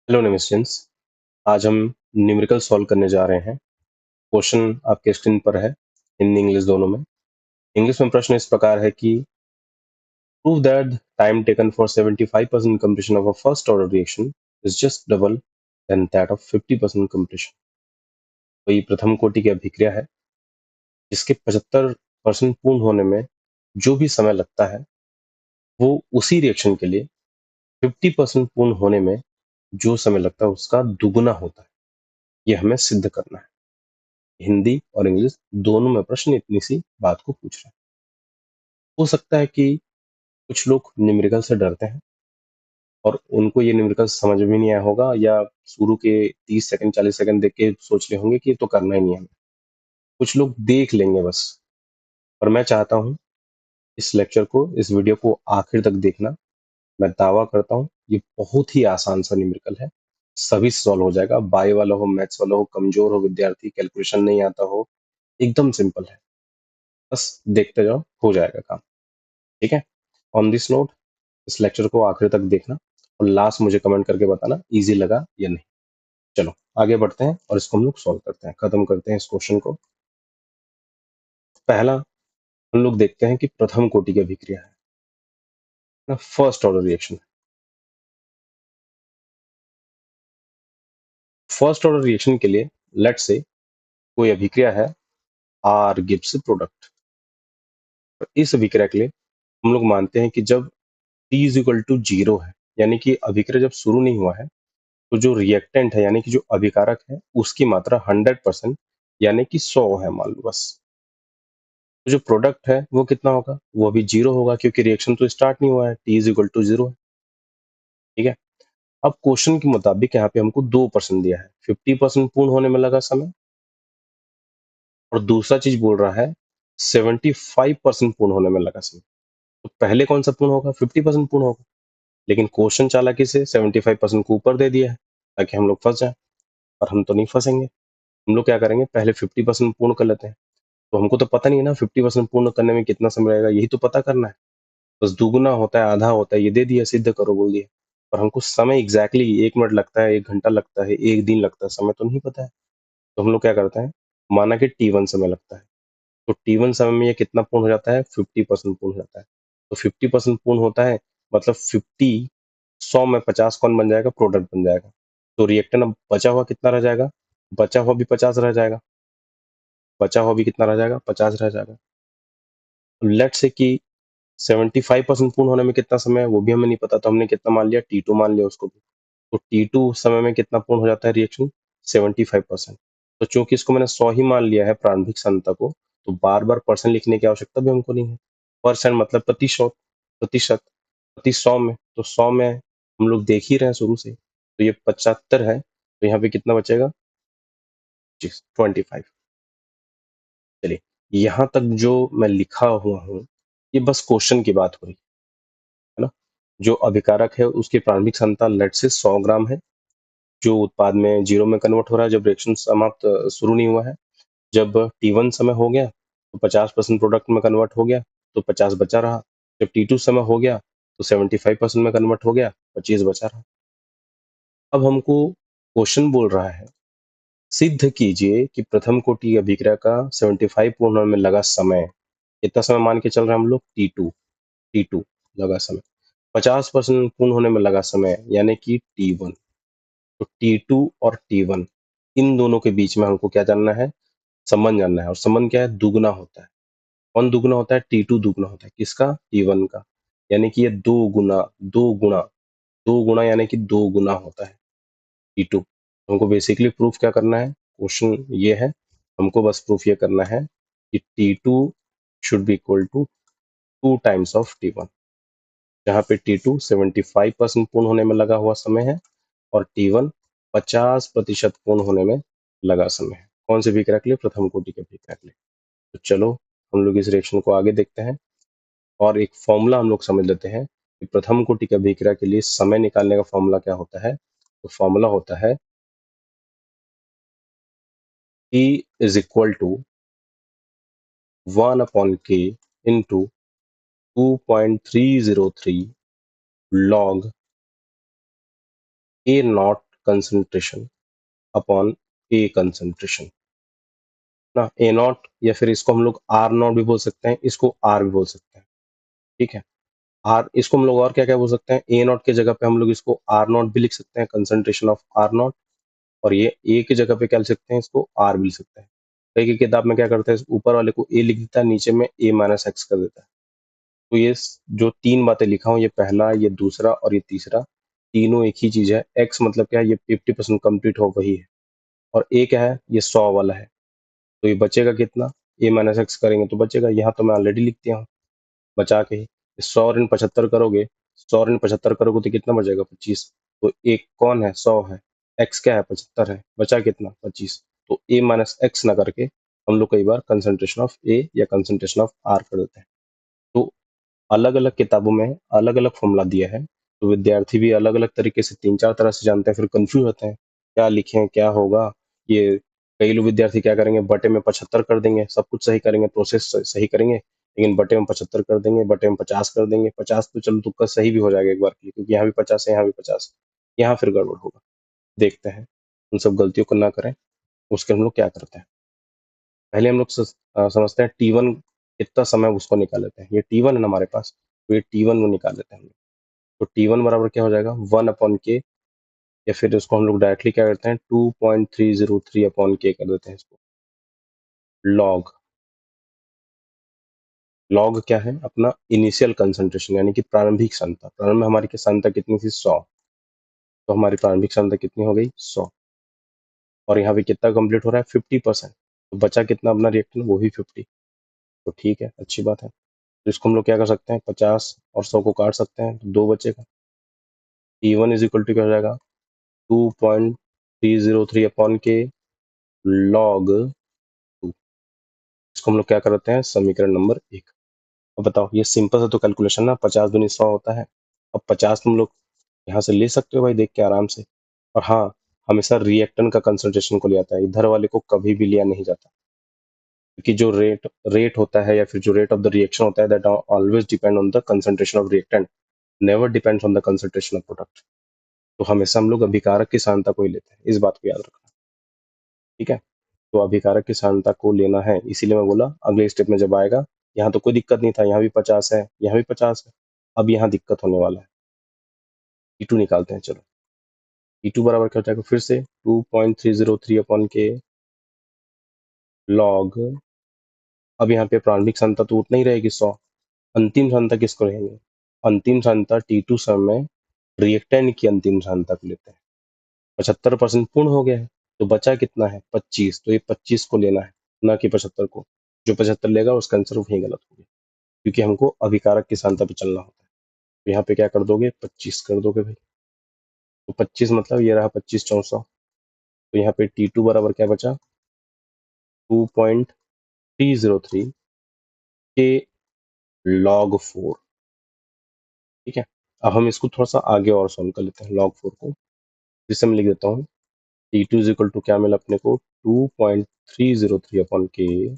Hello नमस्टेंस। आज हम numerical solve करने जा रहे हैं। क्वेश्चन आपके स्क्रीन पर है, हिंदी इंग्लिश दोनों में। इंग्लिश में प्रश्न इस प्रकार है कि prove that time taken for 75% completion of a first order reaction is just double than that of 50% completion। तो ये प्रथम कोटि की अभिक्रिया है जिसके 75% पूर्ण होने में जो भी समय लगता है वो उसी रिएक्शन के लिए 50% पूर्ण होने में जो समय लगता है उसका दुगुना होता है। ये हमें सिद्ध करना है। हिंदी और इंग्लिश दोनों में प्रश्न इतनी सी बात को पूछ रहे हैं। हो सकता है कि कुछ लोग न्यूमेरिकल से डरते हैं और उनको ये न्यूमेरिकल समझ में नहीं आया होगा, या शुरू के 30 सेकंड 40 सेकंड देख के सोच रहे होंगे कि ये तो करना ही नहीं है हमें। कुछ लोग देख लेंगे बस। पर मैं चाहता हूँ इस लेक्चर को, इस वीडियो को आखिर तक देखना। मैं दावा करता हूँ ये बहुत ही आसान सा न्यूमेरिकल है, सभी सॉल्व हो जाएगा। बायो वाला हो, मैथ्स वाला हो, कमजोर हो विद्यार्थी, कैलकुलेशन नहीं आता हो, एकदम सिंपल है। बस देखते जाओ, हो जाएगा काम। ठीक है। ऑन दिस नोट, इस लेक्चर को आखिर तक देखना और लास्ट मुझे कमेंट करके बताना इजी लगा या नहीं। चलो आगे बढ़ते हैं और इसको हम लोग सॉल्व करते हैं, खत्म करते हैं इस क्वेश्चन को। पहला हम लोग देखते हैं कि प्रथम कोटि की अभिक्रिया है ना, first order reaction. First order reaction के लिए लेट से कोई अभिक्रिया है आर गिब्स प्रोडक्ट। इस अभिक्रिया के लिए हम लोग मानते हैं कि जब t इज इक्वल टू 0 है, यानी कि अभिक्रिया जब शुरू नहीं हुआ है, तो जो रिएक्टेंट है यानी कि जो अभिकारक है उसकी मात्रा 100% यानी कि 100 है, मान लो बस। तो जो प्रोडक्ट है वो कितना होगा, वो अभी 0 होगा क्योंकि रिएक्शन तो स्टार्ट नहीं हुआ है, t इज इक्वल टू 0 है। ठीक है। अब क्वेश्चन के मुताबिक यहाँ पे हमको 2% दिया है, 50% पूर्ण होने में लगा समय, और दूसरा चीज बोल रहा है 75% पूर्ण होने में लगा समय। तो पहले कौन सा पूर्ण होगा, 50% पूर्ण होगा। लेकिन क्वेश्चन चालाकी से 75% को ऊपर दे दिया है ताकि हम लोग फंस जाए, पर हम तो नहीं फंसेंगे। हम लोग क्या करेंगे, पहले 50% पूर्ण कर लेते हैं। तो हमको तो पता नहीं है ना 50% पूर्ण करने में कितना समय लगेगा, यही तो पता करना है। बस दुगुना होता है, आधा होता है, ये दे दिया, सिद्ध करो बोल दिया। पर हमको समय एग्जैक्टली 1 मिनट लगता है, 1 घंटा लगता है, 1 दिन लगता है, समय तो नहीं पता है। तो हम लोग क्या करते हैं, माना कि T1 समय लगता है, तो T1 समय में ये कितना पूर्ण हो जाता है, 50% पूर्ण हो जाता है। तो 50% पूर्ण होता है मतलब 50, 100 में 50 कौन बन जाएगा, प्रोडक्ट बन जाएगा। तो रिएक्टेंट अब बचा हुआ कितना रह जाएगा, बचा हुआ भी 50 रह जाएगा, बचा हुआ भी कितना रह जाएगा, 50 रह जाएगा। लेट से कि 75% पूर्ण होने में कितना समय है वो भी हमें नहीं पता, तो हमने कितना मान लिया, T2 मान लिया उसको भी। तो T2 समय में कितना पूर्ण हो जाता है रिएक्शन, 75%। तो चूंकि इसको मैंने 100 ही मान लिया है प्रारंभिक सांद्रता को, तो बार बार परसेंट लिखने की आवश्यकता भी हमको नहीं है। परसेंट मतलब प्रतिशत, प्रतिशत, प्रति 100 में, तो 100 में हम लोग देख ही रहे हैं शुरू से, तो ये 75 है, तो यहाँ पे कितना बचेगा, 25। चलिए, यहाँ तक जो मैं लिखा हुआ हूँ ये बस क्वेश्चन की बात हो रही है ना। जो अभिकारक है उसकी प्रारंभिक सांद्रता लेट से 100 ग्राम है, जो उत्पाद में 0 में कन्वर्ट हो रहा है जब रिएक्शन समाप्त शुरू नहीं हुआ है। जब T1 समय हो गया तो 50% प्रोडक्ट में कन्वर्ट हो गया, तो 50 बचा रहा। जब T2 समय हो गया तो 75% में कन्वर्ट हो गया, 25 बचा रहा। अब हमको क्वेश्चन बोल रहा है सिद्ध कीजिए कि प्रथम कोटि अभिक्रिया का 75 पूर्ण होने में लगा समय, कितना समय मान के चल रहे हैं हम लोग, T2 लगा समय। 50% पूर्ण होने में लगा समय यानी कि T1। तो T2 और T1 इन दोनों के बीच में हमको क्या जानना है, संबंध जानना है। और संबंध क्या है, दुगुना होता है। कौन दुगुना होता है, T2 दुगुना होता है किसका, T1 का। यानी कि ये दो गुना यानी कि 2 गुना होता है T2। हमको बेसिकली प्रूफ क्या करना है, क्वेश्चन ये है, हमको बस प्रूफ ये करना है कि T2 should be equal to 2 times of T1, जहाँ पे T2 75% पूर्ण होने में लगा हुआ समय है और T1 50% पूर्ण होने में लगा समय है। कौन से अभिक्रिया के लिए, प्रथम कोटि के अभिक्रिया के लिए। तो चलो हम लोग इस रिएक्शन को आगे देखते हैं और एक फॉर्मूला हम लोग समझ लेते हैं कि प्रथम कोटि की अभिक्रिया के लिए समय निकालने का फॉर्मूला क्या होता है। तो फॉर्मूला होता है E is equal to 1/k into 2.303 log A naught concentration upon A concentration ना, ए नॉट, या फिर इसको हम लोग आर नॉट भी बोल सकते हैं, इसको आर भी बोल सकते हैं। ठीक है, आर, इसको हम लोग और क्या क्या बोल सकते हैं, ए नॉट की जगह पे हम लोग इसको आर नॉट भी लिख सकते हैं, कंसंट्रेशन ऑफ आर नॉट। और ये ए की जगह पे क्या लिख सकते हैं, इसको आर भी लिख सकते हैं। कई की किताब में क्या करते हैं, ऊपर वाले को ए लिख देता है, नीचे में ए माइनस एक्स कर देता है। तो ये जो तीन बातें लिखा हूँ, ये पहला, ये दूसरा और ये तीसरा, तीनों एक ही चीज है। एक्स मतलब क्या है, ये 50% कंप्लीट हो वही है। और ए क्या है, ये 100 वाला है। तो ये बचेगा कितना, ए माइनस एक्स करेंगे तो बचेगा, यहाँ तो मैं ऑलरेडी लिख दिया हूँ बचा के ही। 100 × 75 करोगे, 100 × 75 करोगे तो कितना बचेगा, 25। तो एक कौन है, 100 है, एक्स क्या है, 75 है, बचा कितना, 25। तो ए माइनस एक्स ना करके हम लोग कई बार कंसंट्रेशन ऑफ ए या कंसंट्रेशन ऑफ आर कर देते हैं। तो अलग अलग किताबों में अलग अलग फॉर्मूला दिया है, तो विद्यार्थी भी अलग अलग तरीके से 3-4 तरह से जानते हैं, फिर कंफ्यूज होते हैं क्या लिखें, क्या होगा ये। कई लोग विद्यार्थी क्या करेंगे, बटे में 75 कर देंगे, सब कुछ सही करेंगे, प्रोसेस सही करेंगे, लेकिन बटे में 75 कर देंगे, बटे में 50 कर देंगे। 50 तो चलो तुक्का सही भी हो जाएगा एक बार के लिए, क्योंकि यहाँ भी 50 है, यहाँ भी 50 है, यहाँ फिर गड़बड़ होगा। देखते हैं, उन सब गलतियों को ना करें। उसके हम लोग क्या करते हैं, पहले हम लोग समझते हैं T1 कितना समय, उसको निकाल लेते हैं। ये T1 है ना हमारे पास, तो ये T1 को निकाल लेते हैं हम लोग। तो T1 बराबर क्या हो जाएगा, 1/k, या फिर इसको हम लोग डायरेक्टली क्या करते हैं, 2.303/k कर देते हैं इसको। लॉग, लॉग क्या है, अपना इनिशियल कंसंट्रेशन, यानी कि प्रारंभिक सांद्रता। प्रारंभ में हमारी सांद्रता कितनी थी, 100। तो हमारी प्रारंभिक सांद्रता कितनी हो गई, 100। और यहाँ पे कितना कंप्लीट हो रहा है, 50%। तो बचा कितना अपना रिएक्टेंट, वो भी 50। तो ठीक है, अच्छी बात है। तो इसको हम लोग क्या कर सकते हैं, 50 और 100 को काट सकते हैं, तो 2 बचेगा। T1 इज इक्वल टू क्या हो जाएगा, 2.303/k लॉग 2। इसको हम लोग क्या करते हैं, समीकरण नंबर 1। अब बताओ, ये सिंपल है तो कैलकुलेशन ना, 50 दूनी 100 होता है। अब 50 तुम लोग यहाँ से ले सकते हो भाई, देख के आराम से। और हाँ, हमेशा रिएक्टेंट का कंसंट्रेशन को लिया जाता है, इधर वाले को कभी भी लिया नहीं जाता, क्योंकि जो रेट रेट होता है, या फिर जो रेट ऑफ द रिएक्शन होता है, that always depend on the concentration of reactant, never depends on the concentration of product. तो हमेशा हम लोग अभिकारक की सांद्रता को ही लेते हैं, इस बात को याद रखना। ठीक है, तो अभिकारक की सांद्रता को लेना है, इसीलिए मैं बोला अगले स्टेप में जब आएगा। यहाँ तो कोई दिक्कत नहीं था, यहाँ भी 50 है, यहाँ भी 50 है। अब यहाँ दिक्कत होने वाला है। T2 निकालते हैं, चलो। T2 बराबर क्या हो जाएगा, फिर से 2.303/k लॉग। अब यहाँ पे प्रारंभिक सांद्रता तो उतना ही रहेगी, 100। अंतिम सांद्रता किसको रहेंगे, अंतिम सांद्रता T2 समय रिएक्टेंट की अंतिम सांद्रता को लेते हैं। 75% पूर्ण हो गया है, तो बचा कितना है, 25। तो ये 25 को लेना है, ना कि 75 को। जो 75 लेगा उसका आंसर वही गलत हो गया, क्योंकि हमको अभिकारक की सांद्रता पे चलना होता है। तो यहाँ पे क्या कर दोगे, 25 कर दोगे भाई। तो 25 मतलब ये रहा 25 400। तो यहाँ पे T2 बराबर क्या बचा, 2.303 के लॉग 4। ठीक है, अब हम इसको थोड़ा सा आगे और सॉल्व कर लेते हैं, लॉग 4 को। जिससे मैं लिख देता हूँ, T2 इज इक्वल टू क्या मिला अपने को, 2.303/k।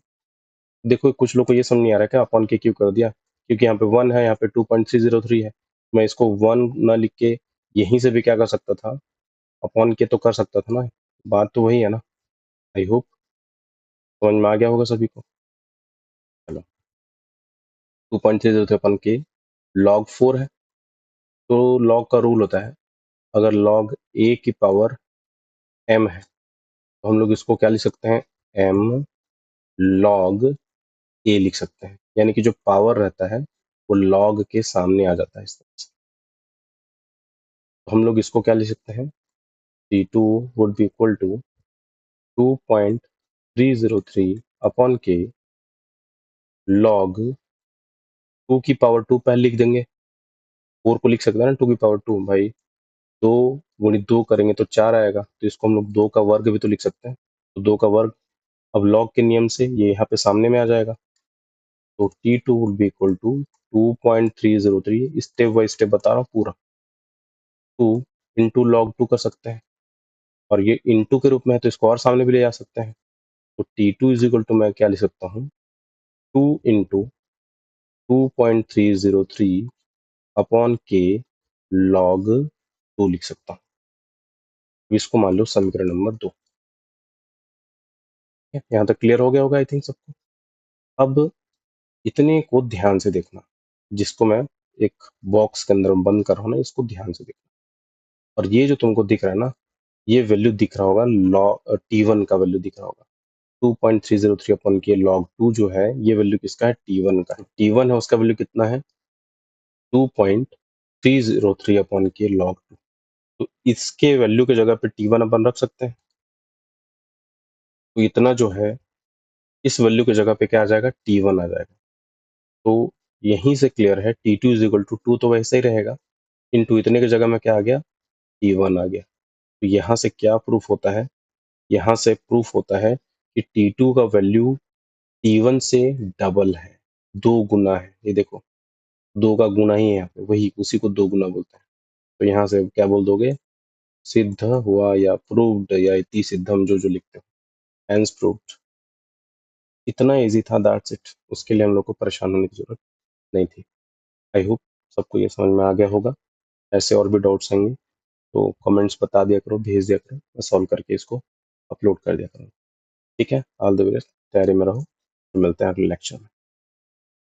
देखो कुछ लोग को ये समझ नहीं आ रहा है क्या, अपॉन के क्यों कर दिया, क्योंकि यहाँ पे 1 है, यहाँ पे 2.303 है। मैं इसको 1 ना लिख के यहीं से भी क्या कर सकता था, अपॉन के तो कर सकता था ना। बात तो वही है ना। आई होप समझ में आ गया होगा सभी को। चलो, 2.303/k लॉग 4 है। तो लॉग का रूल होता है, अगर लॉग a की पावर m है, तो हम लोग इसको क्या लिख सकते हैं, m लॉग a लिख सकते हैं। यानी कि जो पावर रहता है वो लॉग के सामने आ जाता है इस तरह से। तो हम लोग इसको क्या लिख सकते हैं, T2 would be equal to 2.303/k log 2 की पावर 2 पहले लिख देंगे। 4 को लिख सकते हैं ना, 2 की पावर 2 भाई। 2 गुणित 2 करेंगे तो 4 आएगा, तो इसको हम लोग 2 का वर्ग भी तो लिख सकते हैं। तो 2 का वर्ग, अब लॉग के नियम से ये यहाँ पे सामने में आ जाएगा। तो T2 would be equal to 2.303, step by step बता रहा हूँ पूरा। 2 इंटू लॉग 2 कर सकते हैं, और ये इंटू के रूप में है तो इसको और सामने भी ले जा सकते हैं। तो T2 इज इक्वल टू मैं क्या लिख सकता हूँ, 2 इंटू 2.303/k लॉग 2 लिख सकता हूँ। इसको मान लो समीकरण नंबर 2। यहाँ तक क्लियर हो गया होगा आई थिंक सबको। अब इतने को ध्यान से देखना, जिसको मैं एक बॉक्स के अंदर बंद कर रहा हूं ना, इसको ध्यान से देखना। और ये जो तुमको दिख रहा है ना, ये वैल्यू दिख रहा होगा लॉ T1 का वैल्यू दिख रहा होगा 2.303 अपन के log 2 जो है, ये वैल्यू किसका है? T1 का है। T1 है, उसका वैल्यू कितना है? 2.303 अपन के log 2। तो इसके वैल्यू के जगह पे T1 अपन रख सकते हैं। तो इतना जो है, इस वैल्यू की जगह पे क्या आ जाएगा? T1 आ जाएगा। तो यहीं से क्लियर है T2 इज इक्वल टू 2 तो वैसे ही रहेगा, इनटू इतने की जगह में क्या आ गया? T1 आ गया। तो यहाँ से क्या प्रूफ होता है? यहाँ से प्रूफ होता है कि T2 का वैल्यू T1 से डबल है, 2 गुना है। ये देखो, 2 का गुना ही है यहाँ पे, वही उसी को 2 गुना बोलते हैं। तो यहाँ से क्या बोल दोगे? सिद्ध हुआ या प्रूव्ड या इति सिद्धम, जो जो लिखते हो, हेंस प्रूव्ड। इतना इजी था, दैट्स इट। उसके लिए हम लोग को परेशान होने की जरूरत नहीं थी। आई होप सबको ये समझ में आ गया होगा। ऐसे और भी डाउट्स आएंगे तो कमेंट्स बता दिया करो, भेज दिया करो, मैं सॉल्व करके इसको अपलोड कर दिया करूँ। ठीक है, ऑल द बेस्ट, तैयारी में रहो, मिलते हैं अगले लेक्चर में।